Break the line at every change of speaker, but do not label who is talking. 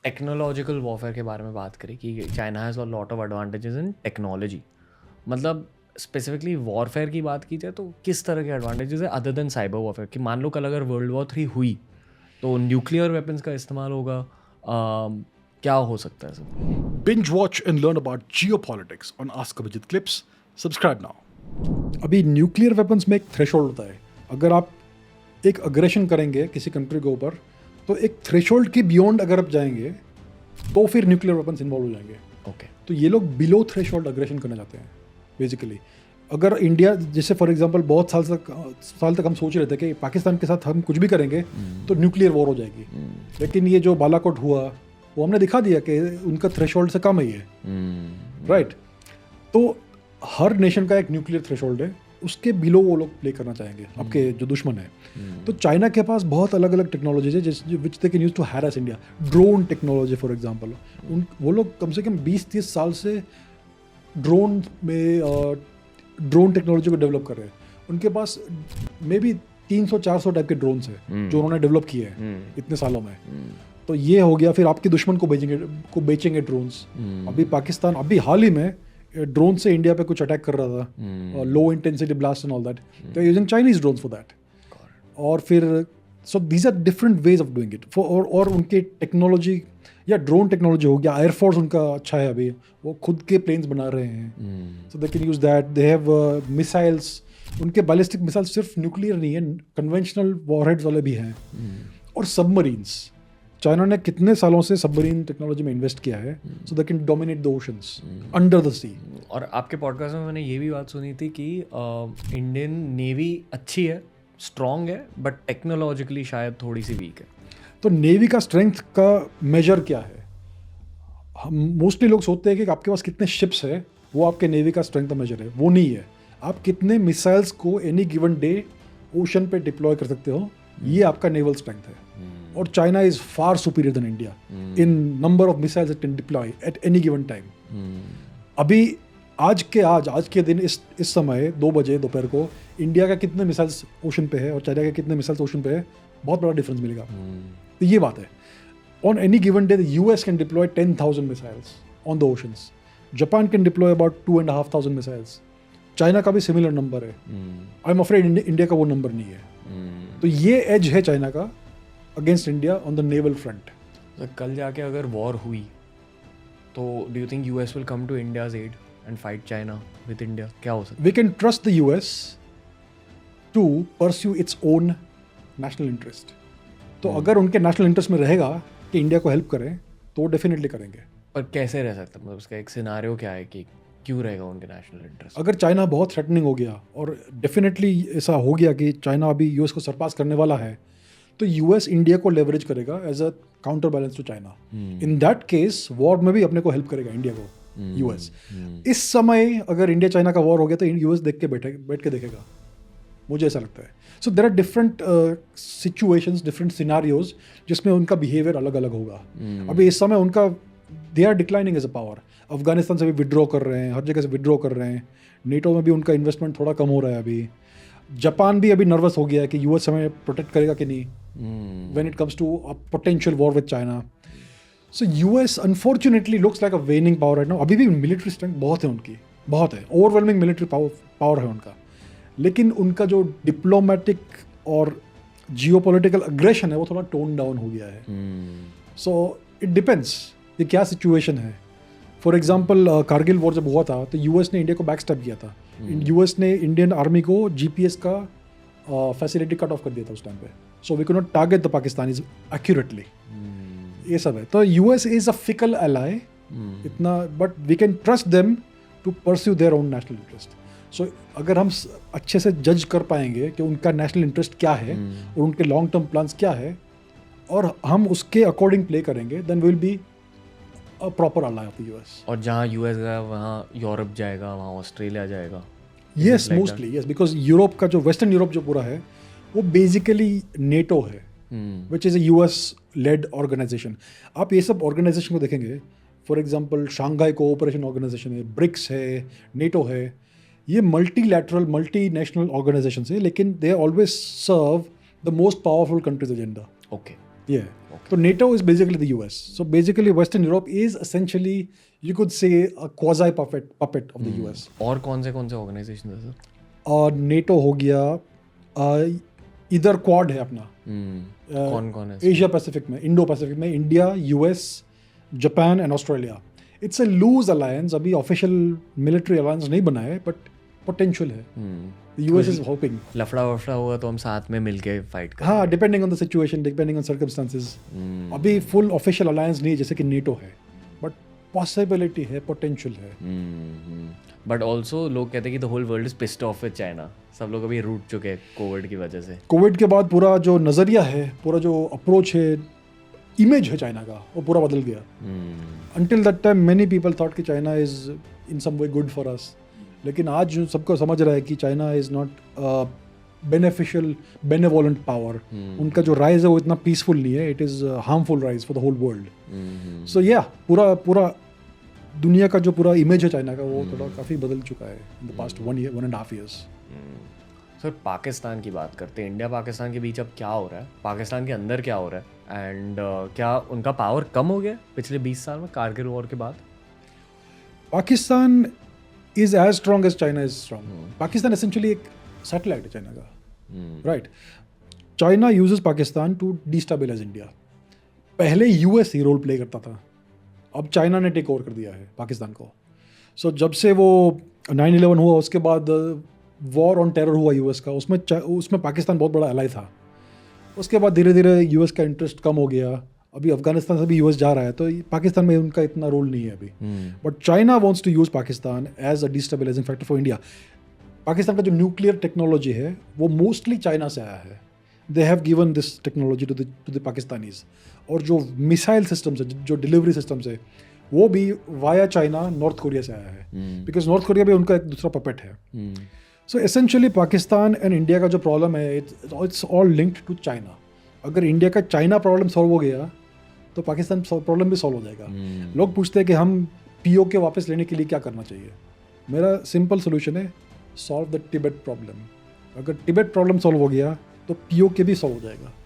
Technological warfare के बारे में बात करें कि China has a lot of advantages in technology, मतलब स्पेसिफिकली वॉरफेयर की बात की जाए तो किस तरह के एडवांटेजेस है अदर देन साइबर वॉरफेयर? कि मान लो कल अगर वर्ल्ड वॉर 3 हुई तो न्यूक्लियर वेपन्स का इस्तेमाल होगा, क्या हो सकता है sir?
Binge watch and learn about geopolitics on Ask Abhijit Clips. Subscribe now. अभी न्यूक्लियर वेपन्स में एक थ्रेशोल्ड होता है. अगर आप एक अग्रेशन करेंगे किसी कंट्री के ऊपर तो एक थ्रेशोल्ड के बियॉन्ड अगर आप जाएंगे तो फिर न्यूक्लियर वेपन्स इन्वॉल्व हो जाएंगे.
ओके,
तो ये लोग बिलो थ्रेशोल्ड अग्रेशन करना चाहते हैं बेसिकली. अगर इंडिया जैसे फॉर एग्जांपल बहुत साल तक हम सोच रहे थे कि पाकिस्तान के साथ हम कुछ भी करेंगे तो न्यूक्लियर वॉर हो जाएगी, लेकिन ये जो बालाकोट हुआ वो हमने दिखा दिया कि उनका थ्रेशोल्ड से कम है ये, राइट. तो हर नेशन का एक न्यूक्लियर थ्रेशोल्ड है, उसके बिलो वो लोग प्ले करना चाहेंगे आपके जो दुश्मन है. तो चाइना के पास बहुत अलग अलग टेक्नोलॉजीज है which they can use to harass India. Drone technology for example, वो लोग कम से कम 20-30 साल से ड्रोन टेक्नोलॉजी को डेवलप कर रहे हैं. उनके पास मे बी 300-400 टाइप के ड्रोन्स हैं जो उन्होंने डेवलप किए हैं इतने सालों में. तो ये हो गया. फिर आपके दुश्मन को बेचेंगे ड्रोन्स. अभी पाकिस्तान अभी हाल ही में ड्रोन से इंडिया पे कुछ अटैक कर रहा था, low intensity blast and all that. They are using Chinese drones for that. और फिर so these are different ways of doing it. और उनके टेक्नोलॉजी या ड्रोन टेक्नोलॉजी हो गया, एयरफोर्स उनका अच्छा है. अभी वो खुद के प्लेन्स बना रहे हैं, so they can use that. They have missiles. उनके बैलिस्टिक मिसाइल्स सिर्फ न्यूक्लियर नहीं है, कन्वेंशनल वॉरहेड्स वाले भी हैं. और सबमरीन्स, चाइना ने कितने सालों से सबमरीन टेक्नोलॉजी में इन्वेस्ट किया है so they can dominate the oceans under the sea.
और आपके पॉडकास्ट में मैंने ये भी बात सुनी थी कि इंडियन नेवी अच्छी है, स्ट्रॉन्ग है, बट टेक्नोलॉजिकली शायद थोड़ी सी वीक है.
तो नेवी का स्ट्रेंथ का मेजर क्या है? हम मोस्टली लोग सोचते हैं कि आपके पास कितने शिप्स है वो आपके नेवी का स्ट्रेंथ का मेजर है. वो नहीं है. आप कितने मिसाइल्स को एनी गिवन डे ओशन पे डिप्लॉय कर सकते हो, ये आपका नेवल स्ट्रेंथ है. और China is far superior than India in number of missiles it can deploy at any given time. अभी आज के दिन इस समय 2 बजे दोपहर को इंडिया का कितने मिसाइल्स ओशन पे है और चाइना के कितने मिसाइल्स ओशन पे है, बहुत बड़ा डिफरेंस मिलेगा. तो ये बात है. On any given day the US can deploy 10,000 missiles on the oceans. Japan can deploy about 2,500 missiles. China का भी सिमिलर नंबर है. आई एम अफ्रेड इंडिया का वो नंबर नहीं है. तो ये एज है चाइना का against India on the naval front.
कल जाके अगर वॉर हुई तो do you think US will come to India's aid and fight China with India? क्या हो सकता है?
We can trust the US to pursue its own national interest. तो अगर उनके नेशनल इंटरेस्ट में रहेगा कि इंडिया को हेल्प करें तो वो डेफिनेटली करेंगे.
पर कैसे रह सकता है, मतलब उसका एक सिनारियो क्या है कि क्यों रहेगा उनके नेशनल इंटरेस्ट?
अगर चाइना बहुत थ्रेटनिंग हो गया और डेफिनेटली ऐसा हो गया कि चाइना अभी यूएस को सरपास करने वाला है, तो यूएस इंडिया को लेवरेज करेगा as a counter balance to China. In that case war में भी अपने को हेल्प करेगा इंडिया को यूएस. इस समय अगर इंडिया चाइना का वॉर हो गया तो यूएस बैठ के देखेगा, मुझे ऐसा लगता है. So there are different situations, different scenarios जिसमें उनका बिहेवियर अलग अलग होगा. अभी इस समय उनका they are declining as a power. Afghanistan से भी विड्रॉ कर रहे हैं, हर जगह से विड्रॉ कर रहे हैं. नेटो में भी उनका इन्वेस्टमेंट थोड़ा कम हो रहा है. अभी जापान भी अभी नर्वस हो गया है कि यूएस हमें प्रोटेक्ट करेगा कि नहीं when it comes to a potential war with China. So US unfortunately looks like a waning power right now. अभी भी मिलिट्री स्ट्रेंथ बहुत है उनकी, बहुत है, ओवरवेलमिंग मिलिट्री पावर है उनका. लेकिन उनका जो डिप्लोमेटिक और जियोपॉलिटिकल अग्रेशन है वो थोड़ा टोन डाउन हो गया है. सो इट डिपेंड्स ये क्या सिचुएशन है. फॉर एग्जाम्पल कारगिल वॉर जब हुआ था तो यूएस ने इंडिया को बैकस्टैप किया था. यूएस ने इंडियन आर्मी को जीपीएस का फैसिलिटी कट ऑफ कर दिया था उस टाइम पे. So we can not target the Pakistanis accurately. ये सब है. तो US is a fickle ally इतना, but we can trust them to pursue their own national interest. So अगर हम अच्छे से जज कर पाएंगे कि उनका नेशनल इंटरेस्ट क्या है और उनके लॉन्ग टर्म प्लान्स क्या है और हम उसके अकॉर्डिंग प्ले करेंगे, then will be a proper ally of the US.
और जहाँ यूएस गया वहाँ यूरोप जाएगा, वहाँ ऑस्ट्रेलिया जाएगा.
Yes, mostly yes, because Europe का जो वेस्टर्न यूरोप जो पूरा है वो बेसिकली नेटो है, which is a US led organisation. आप ये सब ऑर्गेनाइजेशन को देखेंगे, for example Shanghai cooperation organisation है, ब्रिक्स है, नेटो है, ये मल्टीलैटरल मल्टी नेशनल ऑर्गेनाइजेशन है, लेकिन they always serve the most powerful countries agenda.
Okay,
ये तो NATO is basically the US. So basically Western Europe is essentially, you could say, a quasi puppet of the US.
और कौन से organisation है sir?
और NATO हो गया, इधर क्वाड है अपना,
कौन कौन है?
एशिया पैसिफिक में, इंडो पैसिफिक में India, US, Japan and Australia. It's a loose alliance, अभी ऑफिशियल मिलिट्री अलायंस नहीं बना है, बट पोटेंशियल है. US is hoping.
लफड़ा वफड़ा हुआ तो हम साथ में मिलके फाइट करें.
हाँ, depending on the situation, depending on circumstances. अभी फुल ऑफिशियल अलायंस नहीं है जैसे कि NATO है, बट पॉसिबिलिटी है, पोटेंशियल है.
बट ऑल्सो लोग कहते हैं कि the whole world is pissed off with China. सब लोग अभी रूठ चुके हैं कोविड की वजह से.
कोविड के बाद पूरा जो नज़रिया है, पूरा जो अप्रोच है, इमेज है चाइना का, वो पूरा बदल गया. Until that time many people thought कि China is in some way good for us. लेकिन आज सबको समझ रहा है कि China is not beneficial benevolent power. उनका जो राइज है वो इतना पीसफुल नहीं है. It is harmful rise for the whole world. So या पूरा दुनिया का जो पूरा इमेज है चाइना का, वो थोड़ा काफ़ी बदल चुका है in the past 1.5 years.
Sir Pakistan की बात करते हैं. इंडिया पाकिस्तान के बीच अब क्या हो रहा है? पाकिस्तान के अंदर क्या हो रहा है? एंड क्या उनका पावर कम हो गया पिछले 20 साल में कारगिल वॉर के बाद?
Pakistan is as strong as China is strong. Pakistan essentially एक satellite है चाइना का, right? China uses Pakistan to destabilize India. पहले US ही रोल प्ले करता था, अब चाइना ने टेक ओवर कर दिया है पाकिस्तान को. So जब से वो 9/11 हुआ, उसके बाद वॉर ऑन टेरर हुआ US का, उसमें पाकिस्तान बहुत बड़ा एलाई था. उसके बाद धीरे धीरे US का इंटरेस्ट कम हो गया. अभी अफगानिस्तान से भी US जा रहा है, तो पाकिस्तान में उनका इतना रोल नहीं है अभी. But China wants to use Pakistan as a destabilising factor for India. Pakistan का जो न्यूक्लियर टेक्नोलॉजी है वो मोस्टली चाइना से आया है. They have given this technology to the Pakistanis. और जो मिसाइल सिस्टम्स है, जो डिलीवरी सिस्टम्स है, वो भी वाया चाइना नॉर्थ कोरिया से आया है, बिकॉज नॉर्थ कोरिया भी उनका एक दूसरा पपेट है. So essentially Pakistan and India का जो प्रॉब्लम है, it's all linked to China. अगर इंडिया का चाइना प्रॉब्लम सॉल्व हो गया तो पाकिस्तान प्रॉब्लम भी सॉल्व हो जाएगा. लोग पूछते हैं कि हम POK वापस लेने के लिए क्या करना चाहिए. मेरा सिंपल सोल्यूशन है, सॉल्व द टिबेट प्रॉब्लम. अगर टिबेट प्रॉब्लम सॉल्व हो गया तो POK भी सॉल्व हो जाएगा.